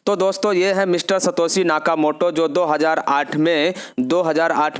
तो दोस्तों ये है मिस्टर सतोशी नाकामोटो जो 2008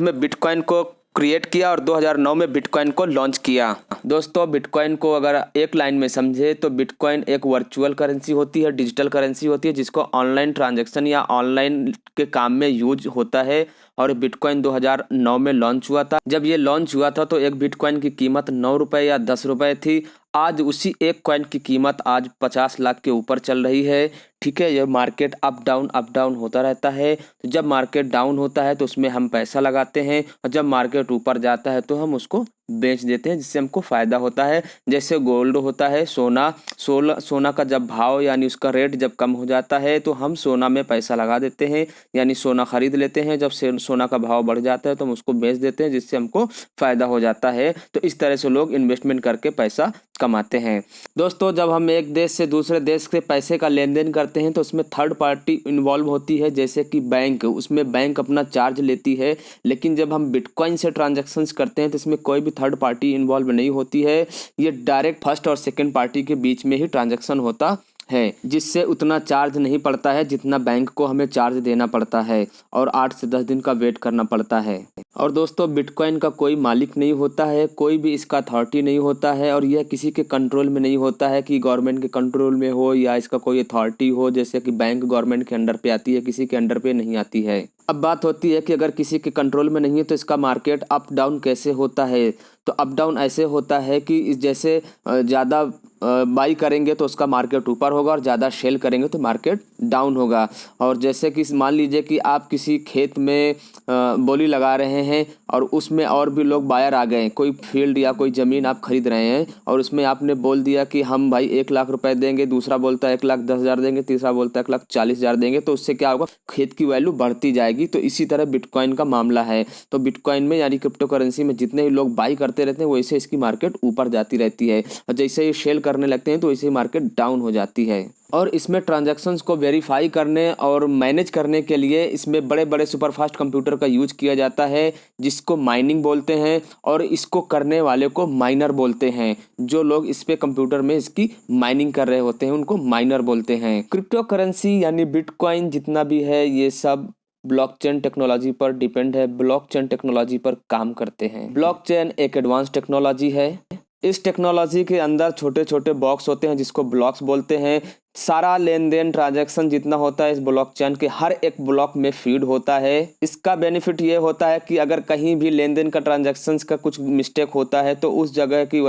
में बिटकॉइन को क्रिएट किया और 2009 में बिटकॉइन को लॉन्च किया। दोस्तों बिटकॉइन को अगर एक लाइन में समझे तो बिटकॉइन एक वर्चुअल करेंसी होती है, डिजिटल करेंसी होती है जिसको ऑनलाइन ट्रांजैक्शन या ऑनलाइन के काम में यूज होता है। और बिटकॉइन 2009 में लॉन्च हुआ था। जब ये लॉन्च हुआ था तो एक बिटकॉइन की कीमत 9 रुपये या 10 रुपये थी। आज उसी एक कॉइन की कीमत आज 50 लाख के ऊपर चल रही है। ठीक है, ये मार्केट अप डाउन होता रहता है। तो जब मार्केट डाउन होता है तो उसमें हम पैसा लगाते हैं और जब मार्केट ऊपर जाता है तो हम उसको बेच देते हैं जिससे हमको फ़ायदा होता है। जैसे गोल्ड होता है, सोना का जब भाव यानी उसका रेट जब कम हो जाता है तो हम सोना में पैसा लगा देते हैं यानी सोना खरीद लेते हैं। जब सोना का भाव बढ़ जाता है तो हम उसको बेच देते हैं जिससे हमको फ़ायदा हो जाता है। तो इस तरह से लोग इन्वेस्टमेंट करके पैसा कमाते हैं। दोस्तों जब हम एक देश से दूसरे देश के पैसे का लेन देन करते हैं तो उसमें थर्ड पार्टी इन्वॉल्व होती है, जैसे कि बैंक। उसमें बैंक अपना चार्ज लेती है। लेकिन जब हम बिटकॉइन से ट्रांजैक्शंस करते हैं तो इसमें कोई भी थर्ड पार्टी इन्वॉल्व नहीं होती है। ये डायरेक्ट फर्स्ट और सेकंड पार्टी के बीच में ही ट्रांजैक्शन होता है, जिससे उतना चार्ज नहीं पड़ता है जितना बैंक को हमें चार्ज देना पड़ता है और 8 से 10 दिन का वेट करना पड़ता है। और दोस्तों बिटकॉइन का कोई मालिक नहीं होता है, कोई भी इसका अथॉरिटी नहीं होता है और यह किसी के कंट्रोल में नहीं होता है कि गवर्नमेंट के कंट्रोल में हो या इसका कोई अथॉरिटी हो। जैसे कि बैंक गवर्नमेंट के अंडर पे आती है, किसी के अंडर पे नहीं आती है। अब बात होती है कि अगर किसी के कंट्रोल में नहीं है तो इसका मार्केट अप डाउन कैसे होता है। तो अप डाउन ऐसे होता है कि जैसे ज़्यादा बाई करेंगे तो उसका मार्केट ऊपर होगा और ज़्यादा सेल करेंगे तो मार्केट डाउन होगा। और जैसे कि मान लीजिए कि आप किसी खेत में बोली लगा रहे हैं और उसमें और भी लोग बायर आ गए, कोई फील्ड या कोई ज़मीन आप खरीद रहे हैं और उसमें आपने बोल दिया कि हम भाई 1 लाख रुपए देंगे, दूसरा बोलता है 1,10,000 देंगे, तीसरा बोलता है 1,40,000 देंगे। तो उससे क्या होगा, खेत की वैल्यू बढ़ती जाएगी। तो इसी तरह बिटकॉइन का मामला है। तो बिटकॉइन में यानी क्रिप्टो करेंसी में जितने भी लोग बाई करते रहते हैं वैसे इसकी मार्केट ऊपर जाती रहती है और जैसे ही सेल करने लगते हैं तो वैसे ही मार्केट डाउन हो जाती है। और इसमें ट्रांजैक्शंस को वेरीफाई करने और मैनेज करने के लिए इसमें बड़े बड़े सुपरफास्ट कंप्यूटर का यूज किया जाता है जिसको माइनिंग बोलते हैं और इसको करने वाले को माइनर बोलते हैं। जो लोग इस पे कंप्यूटर में इसकी माइनिंग कर रहे होते हैं उनको माइनर बोलते हैं। क्रिप्टो करेंसी यानी बिटकॉइन जितना भी है ये सब ब्लॉकचेन टेक्नोलॉजी पर डिपेंड है, ब्लॉकचेन टेक्नोलॉजी पर काम करते हैं। ब्लॉकचेन एक एडवांस टेक्नोलॉजी है। इस टेक्नोलॉजी के अंदर छोटे छोटे बॉक्स होते हैं जिसको ब्लॉक्स बोलते हैं। सारा लेन देन ट्रांजैक्शन जितना होता है इस ब्लॉकचेन के हर एक ब्लॉक में फीड होता है। इसका बेनिफिट ये होता है कि अगर कहीं भी लेन देन का ट्रांजैक्शंस का कुछ मिस्टेक होता है तो उस जगह की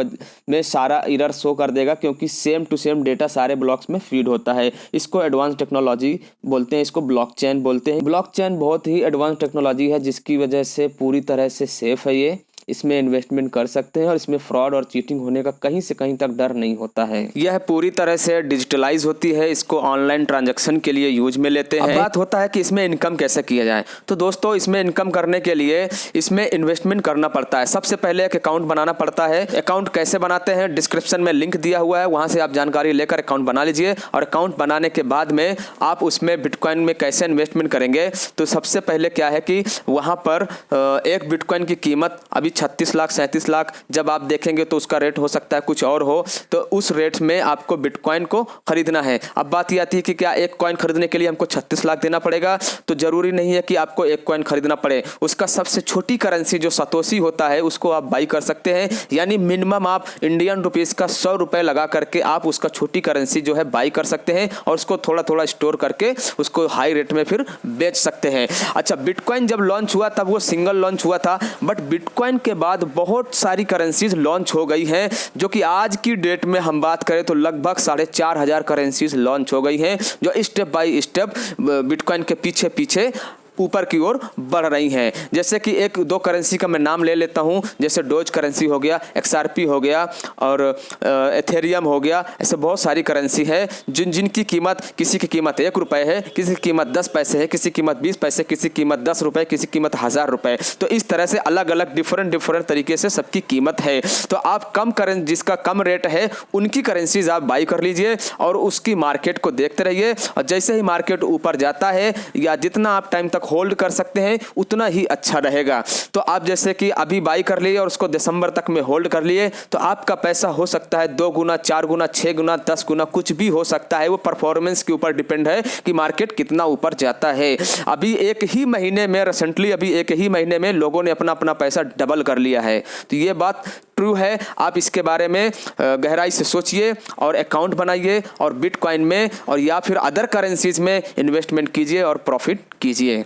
में सारा एरर शो कर देगा क्योंकि सेम टू सेम डेटा सारे ब्लॉक्स में फीड होता है। इसको एडवांस टेक्नोलॉजी बोलते हैं, इसको ब्लॉकचेन बोलते हैं। ब्लॉकचेन बहुत ही एडवांस टेक्नोलॉजी है जिसकी वजह से पूरी तरह से सेफ है। ये इसमें इन्वेस्टमेंट कर सकते हैं और इसमें फ्रॉड और चीटिंग होने का कहीं से कहीं तक डर नहीं होता है। यह पूरी तरह से डिजिटलाइज होती है, इसको ऑनलाइन ट्रांजैक्शन के लिए यूज में लेते हैं। अब बात होता है कि इसमें इनकम कैसे किया जाए। तो दोस्तों इसमें इनकम करने के लिए इसमें इन्वेस्टमेंट करना पड़ता है। सबसे पहले एक अकाउंट बनाना पड़ता है। अकाउंट कैसे बनाते हैं डिस्क्रिप्शन में लिंक दिया हुआ है, वहां से आप जानकारी लेकर अकाउंट बना लीजिए। और अकाउंट बनाने के बाद में आप उसमें बिटकॉइन में कैसे इन्वेस्टमेंट करेंगे। तो सबसे पहले क्या है कि वहां पर एक बिटकॉइन की कीमत अभी 36 लाख 37 लाख जब आप देखेंगे तो उसका रेट हो सकता है कुछ और हो। तो उस रेट में आपको बिटकॉइन को खरीदना है। अब बात ये आती है कि क्या एक कॉइन खरीदने के लिए हमको 36 लाख देना पड़ेगा। तो जरूरी नहीं है कि आपको एक कॉइन खरीदना पड़े। उसका सबसे छोटी करेंसी जो सतोशी होता है उसको आप बाई कर सकते हैं। यानी मिनिमम आप इंडियन रुपीज का 100 रुपए लगा करके आप उसका छोटी करेंसी जो है बाई कर सकते हैं और उसको थोड़ा थोड़ा स्टोर करके उसको हाई रेट में फिर बेच सकते हैं। अच्छा, बिटकॉइन जब लॉन्च हुआ तब वो सिंगल लॉन्च हुआ था, बट बिटकॉइन के बाद बहुत सारी करेंसीज लॉन्च हो गई हैं जो कि आज की डेट में हम बात करें तो लगभग 4,500 करेंसीज लॉन्च हो गई हैं जो स्टेप बाय स्टेप बिटकॉइन के पीछे पीछे ऊपर की ओर बढ़ रही हैं। जैसे कि एक दो करेंसी का मैं नाम ले लेता हूं, जैसे डोज करेंसी हो गया, XRP हो गया और एथेरियम हो गया। ऐसे बहुत सारी करेंसी है जिनकी कीमत, किसी की कीमत 1 रुपये है, किसी की कीमत 10 पैसे है, किसी की कीमत 20 पैसे, किसी की कीमत 10 रुपये, किसी की कीमत 1000 रुपये। तो इस तरह से अलग अलग डिफरेंट तरीके से सबकी कीमत है। तो आप जिसका कम रेट है उनकी करेंसीज आप बाई कर लीजिए और उसकी मार्केट को देखते रहिए। और जैसे ही मार्केट ऊपर जाता है या जितना आप टाइम तक तक होल्ड कर सकते हैं उतना ही अच्छा रहेगा। तो आप जैसे कि अभी बाई कर लिए और उसको दिसंबर तक में होल्ड कर लिए तो आपका पैसा हो सकता है 2 गुना, 4 गुना, 6 गुना, 10 गुना, कुछ भी हो सकता है। वो परफॉर्मेंस के ऊपर डिपेंड है कि मार्केट कितना ऊपर जाता है। अभी एक ही महीने में रिसेंटली अभी एक ही महीने में लोगों ने अपना अपना पैसा डबल कर लिया है। तो ये बात ट्रू है। आप इसके बारे में गहराई से सोचिए और अकाउंट बनाइए और बिटकॉइन में और या फिर अदर करेंसीज में इन्वेस्टमेंट कीजिए और प्रॉफिट कीजिए।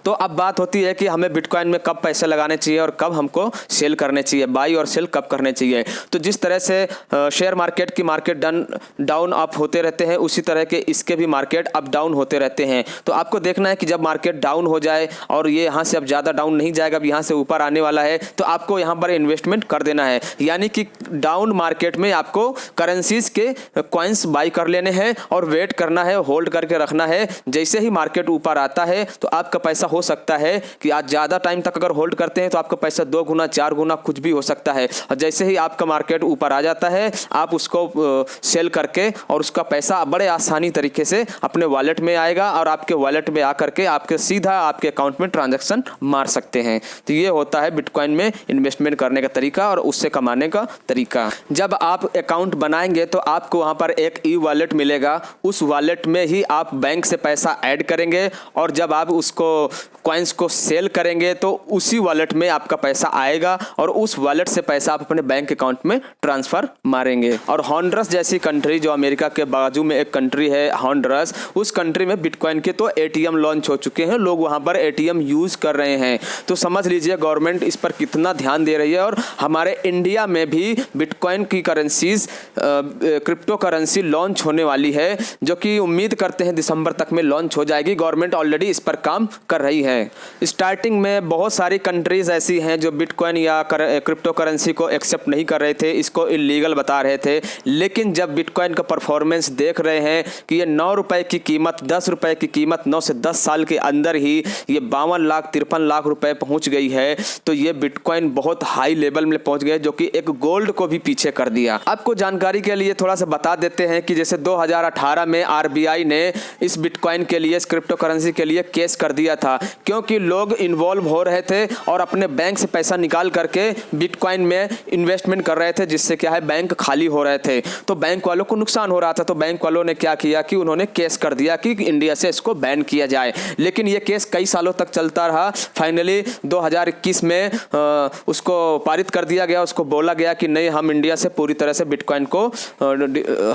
तो अब बात होती है कि हमें बिटकॉइन में कब पैसे लगाने चाहिए और कब हमको सेल करने चाहिए, बाई और सेल कब करने चाहिए। तो जिस तरह से शेयर मार्केट की मार्केट डाउन अप होते रहते हैं उसी तरह के इसके भी मार्केट अप डाउन होते रहते हैं। तो आपको देखना है कि जब मार्केट डाउन हो जाए और ये यहाँ से अब ज़्यादा डाउन नहीं जाएगा, अब यहाँ से ऊपर आने वाला है तो आपको यहाँ पर इन्वेस्टमेंट कर देना है। यानी कि डाउन मार्केट में आपको करेंसीज के कॉइन्स बाई कर लेने हैं और वेट करना है, होल्ड करके रखना है। जैसे ही मार्केट ऊपर आता है तो आपका पैसा हो सकता है कि आज ज़्यादा टाइम तक अगर होल्ड करते हैं तो आपका पैसा 2 गुना, 4 गुना कुछ भी हो सकता है। और जैसे ही आपका मार्केट ऊपर आ जाता है आप उसको सेल करके और उसका पैसा बड़े आसानी तरीके से अपने वॉलेट में आएगा और आपके वॉलेट में आकर के आपके सीधा आपके अकाउंट में ट्रांजैक्शन मार सकते हैं। तो ये होता है बिटकॉइन में इन्वेस्टमेंट करने का तरीका और उससे कमाने का तरीका। जब आप अकाउंट बनाएंगे तो आपको वहाँ पर एक ई वॉलेट मिलेगा, उस वॉलेट में ही आप बैंक से पैसा ऐड करेंगे और जब आप उसको कॉइन्स को सेल करेंगे तो उसी वॉलेट में आपका पैसा आएगा और उस वॉलेट से पैसा आप अपने बैंक अकाउंट में ट्रांसफर मारेंगे। और हॉन्डुरस जैसी कंट्री जो अमेरिका के बाजू में एक कंट्री है हॉन्डुरस, उस कंट्री में बिटकॉइन के तो एटीएम लॉन्च हो चुके हैं, लोग वहां पर एटीएम यूज कर रहे हैं। तो समझ लीजिए गवर्नमेंट इस पर कितना ध्यान दे रही है। और हमारे इंडिया में भी बिटकॉइन की करेंसीज क्रिप्टो करेंसी लॉन्च होने वाली है जो कि उम्मीद करते हैं दिसंबर तक में लॉन्च हो जाएगी। गवर्नमेंट ऑलरेडी इस पर काम कर रही है। स्टार्टिंग में बहुत सारी कंट्रीज ऐसी हैं जो बिटकॉइन या क्रिप्टो करेंसी को एक्सेप्ट नहीं कर रहे थे, इसको इलीगल बता रहे थे। लेकिन जब बिटकॉइन का परफॉर्मेंस देख रहे हैं कि ये 9 रुपए की कीमत, 10 रुपए की कीमत 9 से 10 साल के अंदर ही ये 52 लाख 53 लाख रुपए पहुंच गई है, तो ये बिटकॉइन बहुत हाई लेवल में पहुंच गए जो कि एक गोल्ड को भी पीछे कर दिया। आपको जानकारी के लिए थोड़ा सा बता देते हैं कि जैसे 2018 में आरबीआई ने इस बिटकॉइन के लिए, इस क्रिप्टो करेंसी के लिए केस कर दिया था क्योंकि लोग इन्वॉल्व हो रहे थे और अपने बैंक से पैसा निकाल करके बिटकॉइन में इन्वेस्टमेंट कर रहे थे, जिससे क्या है बैंक खाली हो रहे थे। तो बैंक वालों को नुकसान हो रहा था। तो बैंक वालों ने क्या किया कि उन्होंने केस कर दिया कि इंडिया से इसको बैन किया जाए। लेकिन ये केस कई सालों तक चलता रहा। फाइनली 2021 में उसको पारित कर दिया गया। उसको बोला गया कि नहीं, हम इंडिया से पूरी तरह से बिटकॉइन को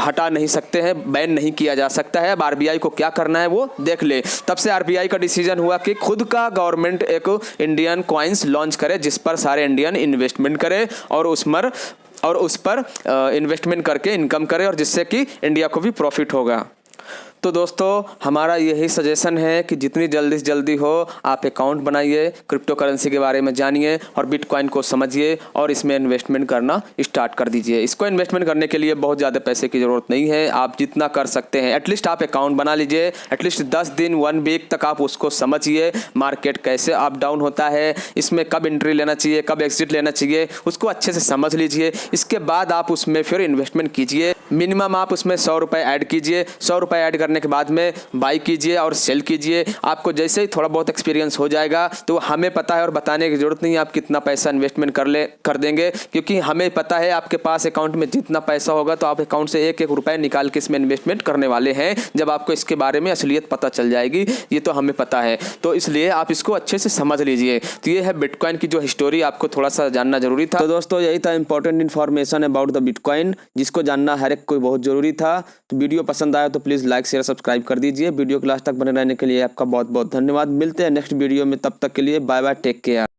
हटा नहीं सकते हैं, बैन नहीं किया जा सकता है। अब आरबीआई को क्या करना है वो देख ले। तब से आरबीआई का डिसीजन हुआ कि खुद का गवर्नमेंट एक इंडियन कॉइन्स लॉन्च करे जिस पर सारे इंडियन इन्वेस्टमेंट करे और उस पर इन्वेस्टमेंट करके इनकम करे और जिससे कि इंडिया को भी प्रॉफिट होगा। तो दोस्तों हमारा यही सजेशन है कि जितनी जल्दी से जल्दी हो आप अकाउंट बनाइए, क्रिप्टो करेंसी के बारे में जानिए और बिटकॉइन को समझिए और इसमें इन्वेस्टमेंट करना स्टार्ट कर दीजिए। इसको इन्वेस्टमेंट करने के लिए बहुत ज़्यादा पैसे की ज़रूरत नहीं है, आप जितना कर सकते हैं एटलीस्ट आप अकाउंट बना लीजिए। एटलीस्ट 10 दिन 1 वीक तक आप उसको समझिए, मार्केट कैसे अप डाउन होता है, इसमें कब एंट्री लेना चाहिए, कब एग्जिट लेना चाहिए, उसको अच्छे से समझ लीजिए। इसके बाद आप उसमें फिर इन्वेस्टमेंट कीजिए। मिनिमम आप उसमें 100 रुपये ऐड कीजिए। 100 रुपये ऐड करने के बाद में बाई कीजिए और सेल कीजिए। आपको जैसे ही थोड़ा बहुत एक्सपीरियंस हो जाएगा तो हमें पता है और बताने की ज़रूरत नहीं है आप कितना पैसा इन्वेस्टमेंट कर देंगे, क्योंकि हमें पता है आपके पास अकाउंट में जितना पैसा होगा तो आप अकाउंट से 1-1 रुपये निकाल के इसमें इन्वेस्टमेंट करने वाले हैं। जब आपको इसके बारे में असलियत पता चल जाएगी, ये तो हमें पता है, तो इसलिए आप इसको अच्छे से समझ लीजिए। तो ये है बिटकॉइन की जो हिस्टोरी, आपको थोड़ा सा जानना जरूरी था। तो दोस्तों यही था important information about the bitcoin, जिसको जानना हर एक कोई बहुत जरूरी था। तो वीडियो पसंद आया तो प्लीज़ लाइक शेयर सब्सक्राइब कर दीजिए। वीडियो को लास्ट तक बने रहने के लिए आपका बहुत बहुत धन्यवाद। मिलते हैं नेक्स्ट वीडियो में, तब तक के लिए बाय बाय, टेक केयर।